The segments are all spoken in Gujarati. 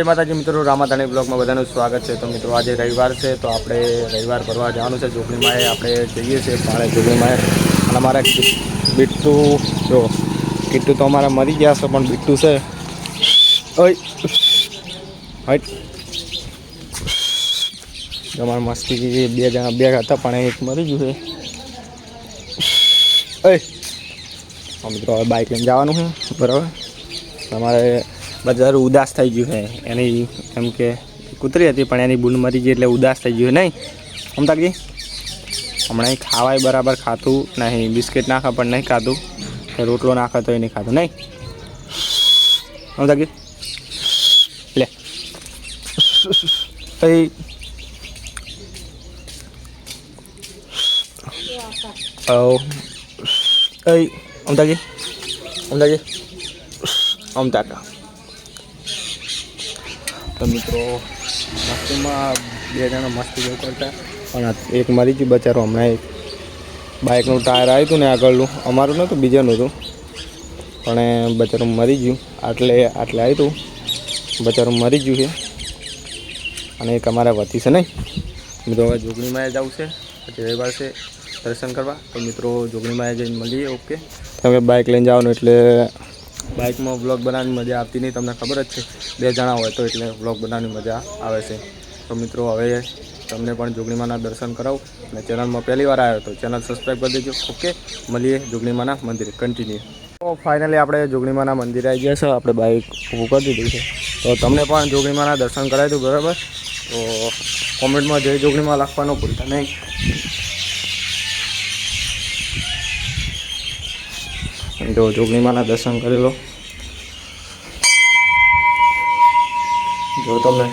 જય માતાજી મિત્રો, રામાધાણી બ્લોગમાં બધાનું સ્વાગત છે। તો મિત્રો આજે રવિવાર છે, તો આપણે રવિવાર ફરવા જવાનું છે જોગણીમાં। આપણે જઈએ છીએ પાળે જોગણીમાં। અને અમારા બિટ્ટુ જો કિટ્ટુ તો અમારા મરી ગયા છે, પણ બિટ્ટુ છે ઓય હટ તમારી મસ્તી બે જણા બે હતા, પણ એક મરી ગયું છે। ઓય મિત્રો હવે બાઇક લઈને જવાનું છે, બરાબર। તમારે બધા ઉદાસ થઈ ગયું છે એની, એમ કે કૂતરી હતી પણ એની બૂન મરી ગઈ એટલે ઉદાસ થઈ ગયું નહીં અમતાકજી। હમણાં ખાવાય બરાબર ખાતું નહીં, બિસ્કિટ નાખા પણ નહીં ખાતું, રોટલો નાખે તો એ નહીં ખાતું નહીં અમતાકજી। લે અમતાજી અમતાજી અમતાકા। તો મિત્રો મસ્તીમાં બે જણા મસ્તી બહુ કરતા, પણ એક મરી ગયું બચારો। હમણાં એક બાઇકનું ટાયર આવ્યું હતું ને આગળનું, અમારું નહોતું બીજાનું હતું, પણ બચારું મરી ગયું। આટલે આવ્યું હતું, બચારું મરી ગયું છે। અને એક અમારા વતી છે નહીં મિત્રો। હવે જોગણીમાં જવું છે, પછી રવિવાર છે દર્શન કરવા। તો મિત્રો જોગણીમાં જઈને મળીએ, ઓકે। તમે બાઇક લઈને જવાનું એટલે બાઇકમાં વ્લોગ બનાવવાની મજા આવતી નહીં, તમને ખબર જ છે। બે જણા હોય તો એટલે વ્લોગ બનાવવાની મજા આવે છે। તો મિત્રો હવે તમને પણ જોગણીમાના દર્શન કરાવું, અને ચેનલમાં પહેલી વાર આવ્યો તો ચેનલ સબસ્ક્રાઈબ કરી દેજો, ઓકે। મળીએ જોગણીમાના મંદિરે, કન્ટિન્યુ। તો ફાઇનલી આપણે જોગણીમાના મંદિરે આવી ગયા છે, આપણે બાઇક ઊભું કરી દીધું છે। તો તમને પણ જોગણીમાના દર્શન કરાવી દઉં, બરાબર। તો કોમેન્ટમાં જય જોગણીમાં લખવાનું ભૂલતા નહીં। જો જોગણીમાના દર્શન કરી લો, જો તમને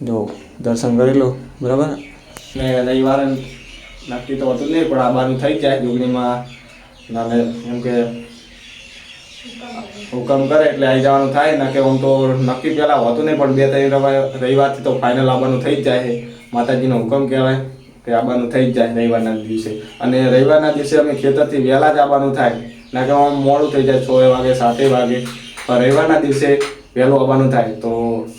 જો દર્શન કરી લો, બરાબર। ને રવિવારે નક્કી તો હોતું નહીં, પણ આવવાનું થઈ જાય જોગણીમાં નાને, એમ કે હુકમ કરે એટલે આવી જવાનું થાય ને, કે આમ તો નક્કી પહેલાં હોતું નહીં, પણ 2-3 રવિવારથી તો ફાઇનલ આવવાનું થઈ જ જાય છે। માતાજીનો હુકમ કહેવાય કે આવવાનું થઈ જ જાય રવિવારના દિવસે। અને રવિવારના દિવસે અમે ખેતરથી વહેલા જ આવવાનું થાય, ના કે આમ મોડું થઈ જાય 6 વાગે 7 વાગે, પણ રવિવારના દિવસે વહેલું આવવાનું થાય। તો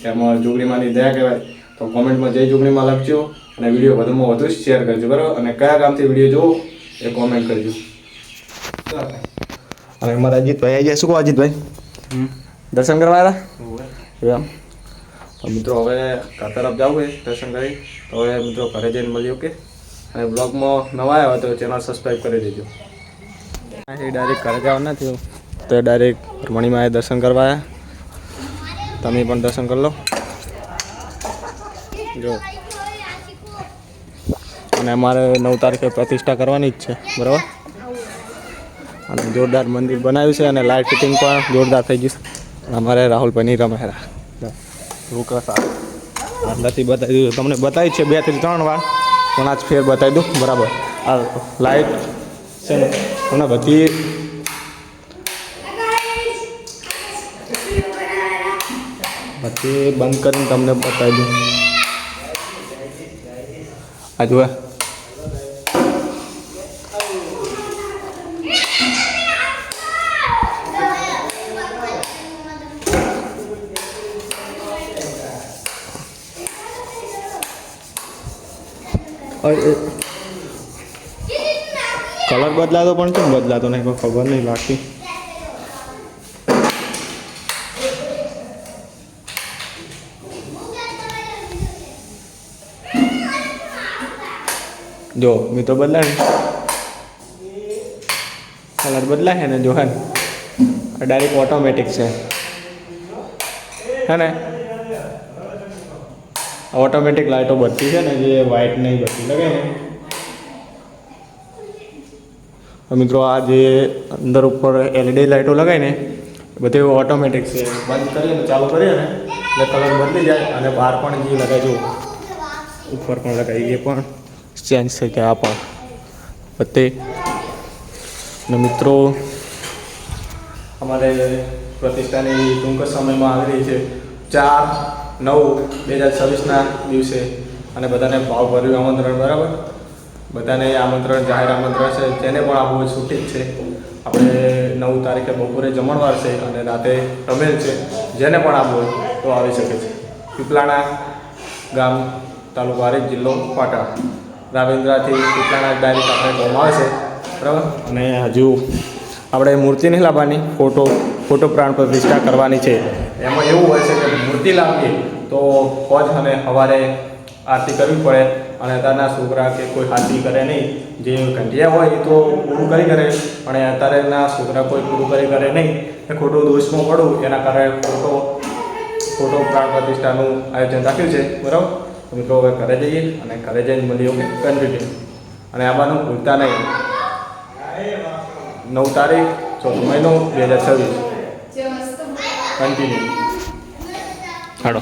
એમાં જોગણીમાંની દયા કહેવાય। તો કોમેન્ટમાં જય જોગણીમાં લખજો, અને વિડીયો વધુમાં વધુ શેર કરજો, બરાબર। અને કયા ગામથી વિડીયો જોવો એ કોમેન્ટ કરજો। અને અમારા અજીતભાઈ આવી જાય, શું કહો અજીતભાઈ? દર્શન કરવા આવ્યા એમ? તો મિત્રો હવે ઘર તરફ જવું છે દર્શન કરી, તો હવે મિત્રો ઘરે જઈને મળીએ, ઓકે। અને બ્લોગમાં નવા આવ્યા તો ચેનલ સબસ્ક્રાઈબ કરી દેજો। એ ડાયરેક્ટ ઘરે જવા નથી, તો ડાયરેક્ટ મણીમાં દર્શન કરવા આવ્યા। તમે પણ દર્શન કરી લો જો। અને અમારે 9 તારીખે પ્રતિષ્ઠા કરવાની જ છે, બરાબર। અને જોરદાર મંદિર બનાવ્યું છે, અને લાઇટ ફિટિંગ પણ જોરદાર થઈ ગયું છે। અમારે રાહુલભાઈની રમેરા નથી બતાવી દીધું, તમને બતાવી છે 2 થી 3 વાર, પણ આજ ફેર બતાવી દઉં, બરાબર। આ લાઇટ છે ને તમને બધી બંધ કરીને તમને બતાવી દઉં। આ જુએ કલર બદલાતો પણ કેમ બદલાતો નહીં, કોઈ ખબર નહીં લાગતી। જો મિત્રો બદલાય ને, કલર બદલાય ને, જો હે ને ડાયરેક્ટ ઓટોમેટિક છે, હે ને। ઓટોમેટિક લાઇટો બધી છે ને, જે વ્હાઇટ નહીં બધી લગે ને મિત્રો। આ જે અંદર ઉપર LED લાઇટો લગાવી ને બધી ઓટોમેટિક છે, બંધ કરીએ ને ચાલુ કરીએ ને એટલે કલર બદલી જાય। અને બહાર પણ જે લગાવી જો ઉપર પણ લગાવી, એ પણ ચેન્જ થઈ ગયા આ પણ બધે। અને મિત્રો અમારે પ્રતિષ્ઠાની ટૂંક સમયમાં આવી રહી છે 4/9/2026ના દિવસે, અને બધાને ભાવભર્યું આમંત્રણ, બરાબર। બધાને આમંત્રણ, જાહેર આમંત્રણ છે. જેને પણ આવવું હોય છૂટી જ છે. આપણે 9 તારીખે બપોરે જમણવાર છે અને રાતે રમેલ છે. જેને પણ આવવું હોય તો આવી શકે છે. પીપલાણા ગામ, તાલુકો હારીજ, જિલ્લો પાટણ. રાવેન્દ્રાથી પીપલાણા ડાયરેક્ટ આપણે જવામાં આવે છે, બરાબર. અને હજુ આપણે મૂર્તિ નહીં લાવવાની, ફોટો પ્રાણ પ્રતિષ્ઠા કરવાની છે. એમાં એવું હોય છે કે મૂર્તિ લાવીએ તો હોજ અને સવારે આરતી કરવી પડે અને અત્યારના છોકરા કે કોઈ આરતી કરે નહીં. જે કંઠિયા હોય એ તો પૂરું કરી કરે, પણ અત્યારેના છોકરા કોઈ પૂરું કરે નહીં. એ ખોટું દોષમાં પડું એના કારણે ફોટો પ્રાણ પ્રતિષ્ઠાનું આયોજન રાખ્યું છે, બરાબર. તો મિત્રો હવે ઘરે જઈએ અને ઘરે જઈને મળીએ કન્ટિન્યુ. અને આવવાનું ભૂલતા નહીં. 9 તારીખ 4 મહિનો 2026 કન્ટિન્યુ. હાલો.